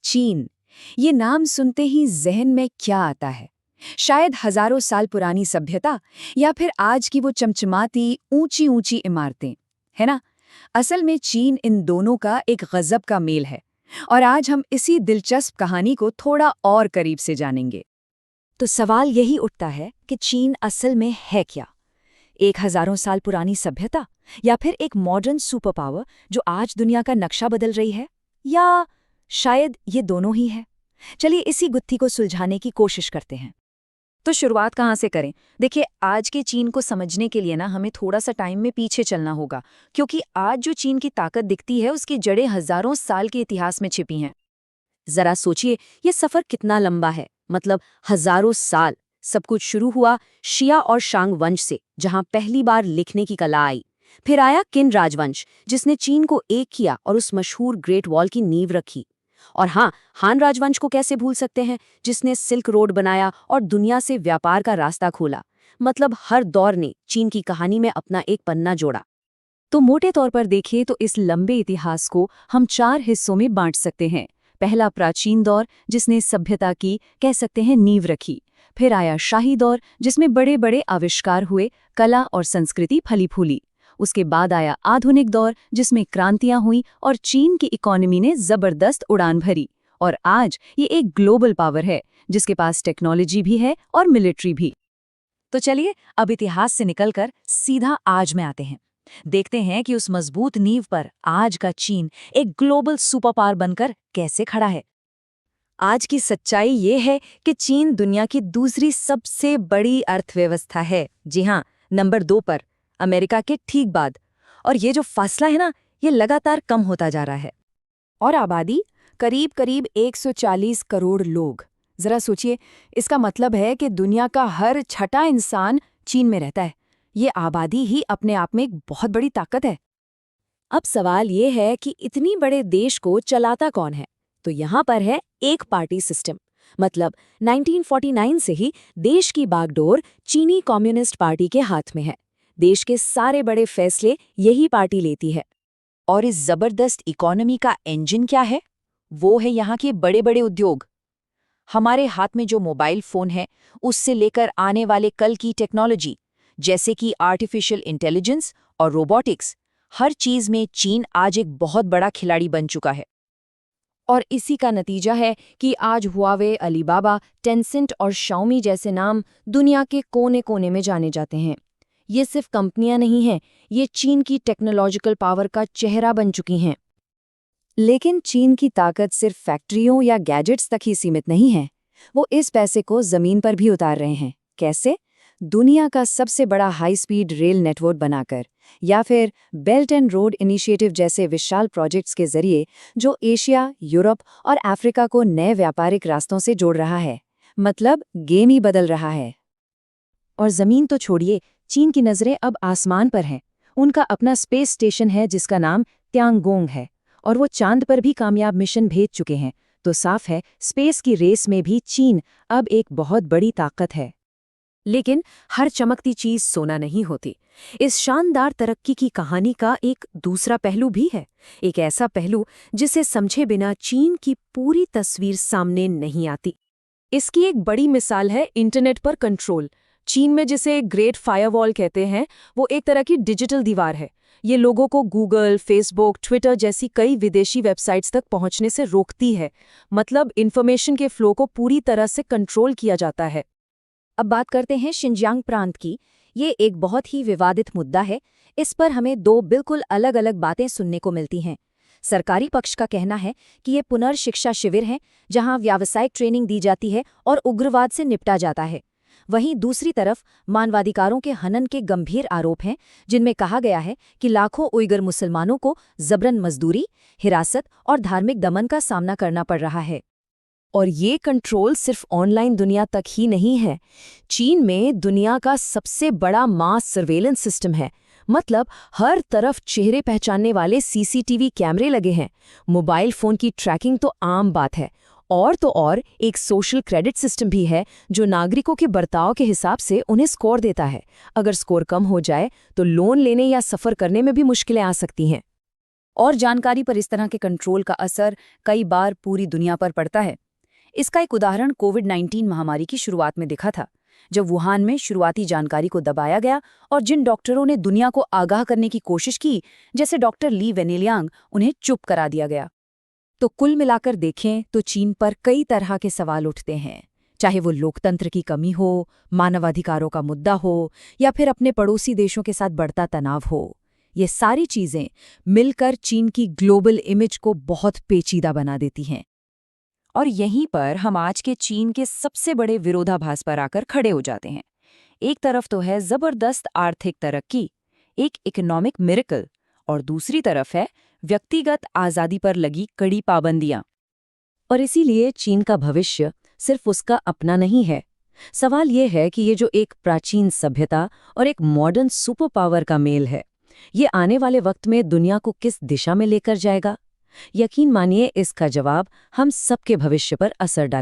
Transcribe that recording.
चीन, ये नाम सुनते ही जहन में क्या आता है? शायद हजारों साल पुरानी सभ्यता या फिर आज की वो चमचमाती ऊंची ऊंची इमारतें, है ना? असल में चीन इन दोनों का एक गजब का मेल है और आज हम इसी दिलचस्प कहानी को थोड़ा और करीब से जानेंगे। तो सवाल यही उठता है कि चीन असल में है क्या? एक हजारों साल पुरानी सभ्यता या फिर एक मॉडर्न सुपर पावर जो आज दुनिया का नक्शा बदल रही है? या शायद ये दोनों ही है? चलिए इसी गुत्थी को सुलझाने की कोशिश करते हैं। तो शुरुआत कहाँ से करें? देखिए, आज के चीन को समझने के लिए ना हमें थोड़ा सा टाइम में पीछे चलना होगा, क्योंकि आज जो चीन की ताकत दिखती है उसकी जड़ें हजारों साल के इतिहास में छिपी हैं। जरा सोचिए, ये सफर कितना लंबा है, मतलब हजारों साल। सब कुछ शुरू हुआ शिया और शांग वंश से, जहां पहली बार लिखने की कला आई। फिर आया किन राजवंश, जिसने चीन को एक किया और उस मशहूर ग्रेट वॉल की नींव रखी। और हाँ, हान राजवंश को कैसे भूल सकते हैं, जिसने सिल्क रोड बनाया और दुनिया से व्यापार का रास्ता खोला। मतलब हर दौर ने चीन की कहानी में अपना एक पन्ना जोड़ा। तो मोटे तौर पर देखें तो इस लंबे इतिहास को हम 4 हिस्सों में बांट सकते हैं। पहला प्राचीन दौर, जिसने सभ्यता की कह सकते हैं नींव रखी। फिर आया शाही दौर, जिसमें बड़े बड़े आविष्कार हुए, कला और संस्कृति फली फूली। उसके बाद आया आधुनिक दौर, जिसमें क्रांतियां हुई और चीन की इकोनॉमी ने जबरदस्त उड़ान भरी। और आज ये एक ग्लोबल पावर है, जिसके पास टेक्नोलॉजी भी है और मिलिट्री भी। तो चलिए अब इतिहास से निकलकर सीधा आज में आते हैं। देखते हैं कि उस मजबूत नींव पर आज का चीन एक ग्लोबल सुपर पावर बनकर कैसे खड़ा है। आज की सच्चाई ये है कि चीन दुनिया की दूसरी सबसे बड़ी अर्थव्यवस्था है। जी हाँ, नंबर 2 पर, अमेरिका के ठीक बाद। और ये जो फासला है ना, ये लगातार कम होता जा रहा है। और आबादी करीब करीब 140 करोड़ लोग। जरा सोचिए, इसका मतलब है कि दुनिया का हर छठा इंसान चीन में रहता है। ये आबादी ही अपने आप में एक बहुत बड़ी ताकत है। अब सवाल ये है कि इतनी बड़े देश को चलाता कौन है? तो यहाँ पर है एक पार्टी सिस्टम। मतलब 1949 से ही देश की बागडोर चीनी कम्युनिस्ट पार्टी के हाथ में है। देश के सारे बड़े फैसले यही पार्टी लेती है। और इस जबरदस्त इकोनॉमी का इंजन क्या है? वो है यहाँ के बड़े बड़े उद्योग। हमारे हाथ में जो मोबाइल फोन है, उससे लेकर आने वाले कल की टेक्नोलॉजी, जैसे कि आर्टिफिशियल इंटेलिजेंस और रोबोटिक्स, हर चीज में चीन आज एक बहुत बड़ा खिलाड़ी बन चुका है। और इसी का नतीजा है कि आज हुआवे, अलीबाबा, टेंसेंट और शाओमी जैसे नाम दुनिया के कोने कोने में जाने जाते हैं। ये सिर्फ कंपनियां नहीं हैं, ये चीन की टेक्नोलॉजिकल पावर का चेहरा बन चुकी हैं। लेकिन चीन की ताकत सिर्फ फैक्ट्रियों या गैजेट्स तक ही सीमित नहीं है। वो इस पैसे को जमीन पर भी उतार रहे हैं। कैसे? दुनिया का सबसे बड़ा हाई स्पीड रेल नेटवर्क बनाकर, या फिर बेल्ट एंड रोड इनिशिएटिव जैसे विशाल प्रोजेक्ट्स के जरिए, जो एशिया, यूरोप और अफ्रीका को नए व्यापारिक रास्तों से जोड़ रहा है। मतलब गेम ही बदल रहा है। और जमीन तो छोड़िए, चीन की नजरें अब आसमान पर हैं। उनका अपना स्पेस स्टेशन है, जिसका नाम त्यांगोंग है। और वो चांद पर भी कामयाब मिशन भेज चुके हैं। तो साफ है, स्पेस की रेस में भी चीन अब एक बहुत बड़ी ताकत है। लेकिन हर चमकती चीज सोना नहीं होती। इस शानदार तरक्की की कहानी का एक दूसरा पहलू भी है। एक ऐसा पहलू जिसे समझे बिना चीन की पूरी तस्वीर सामने नहीं आती। इसकी एक बड़ी मिसाल है इंटरनेट पर कंट्रोल। चीन में जिसे ग्रेट फायरवॉल कहते हैं, वो एक तरह की डिजिटल दीवार है। ये लोगों को गूगल, फेसबुक, ट्विटर जैसी कई विदेशी वेबसाइट्स तक पहुंचने से रोकती है। मतलब इन्फॉर्मेशन के फ्लो को पूरी तरह से कंट्रोल किया जाता है। अब बात करते हैं शिनजियांग प्रांत की। ये एक बहुत ही विवादित मुद्दा है। इस पर हमें 2 बिल्कुल अलग अलग बातें सुनने को मिलती हैं। सरकारी पक्ष का कहना है कि ये पुनर्शिक्षा शिविर हैं, जहां व्यावसायिक ट्रेनिंग दी जाती है और उग्रवाद से निपटा जाता है। वहीं दूसरी तरफ मानवाधिकारों के हनन के गंभीर आरोप हैं, जिनमें कहा गया है कि लाखों उइगर मुसलमानों को जबरन मजदूरी, हिरासत और धार्मिक दमन का सामना करना पड़ रहा है। और ये कंट्रोल सिर्फ ऑनलाइन दुनिया तक ही नहीं है। चीन में दुनिया का सबसे बड़ा मास सर्वेलेंस सिस्टम है। मतलब हर तरफ चेहरे पहचानने वाले सीसीटीवी कैमरे लगे हैं। मोबाइल फोन की ट्रैकिंग तो आम बात है। और तो और एक सोशल क्रेडिट सिस्टम भी है, जो नागरिकों के बर्ताव के हिसाब से उन्हें स्कोर देता है। अगर स्कोर कम हो जाए तो लोन लेने या सफ़र करने में भी मुश्किलें आ सकती हैं। और जानकारी पर इस तरह के कंट्रोल का असर कई बार पूरी दुनिया पर पड़ता है। इसका एक उदाहरण कोविड-19 महामारी की शुरुआत में दिखा था, जब वुहान में शुरुआती जानकारी को दबाया गया और जिन डॉक्टरों ने दुनिया को आगाह करने की कोशिश की, जैसे डॉक्टर ली वेनेलियांग, उन्हें चुप करा दिया गया। तो कुल मिलाकर देखें तो चीन पर कई तरह के सवाल उठते हैं, चाहे वो लोकतंत्र की कमी हो, मानवाधिकारों का मुद्दा हो या फिर अपने पड़ोसी देशों के साथ बढ़ता तनाव हो। ये सारी चीजें मिलकर चीन की ग्लोबल इमेज को बहुत पेचीदा बना देती हैं। और यहीं पर हम आज के चीन के सबसे बड़े विरोधाभास पर आकर खड़े हो जाते हैं। एक तरफ तो है जबरदस्त आर्थिक तरक्की, एक इकोनॉमिक मिरेकल, और दूसरी तरफ है व्यक्तिगत आज़ादी पर लगी कड़ी पाबंदियां। और इसीलिए चीन का भविष्य सिर्फ उसका अपना नहीं है। सवाल ये है कि ये जो एक प्राचीन सभ्यता और एक मॉडर्न सुपर पावर का मेल है, ये आने वाले वक्त में दुनिया को किस दिशा में लेकर जाएगा? यकीन मानिए इसका जवाब हम सबके भविष्य पर असर डालेगा।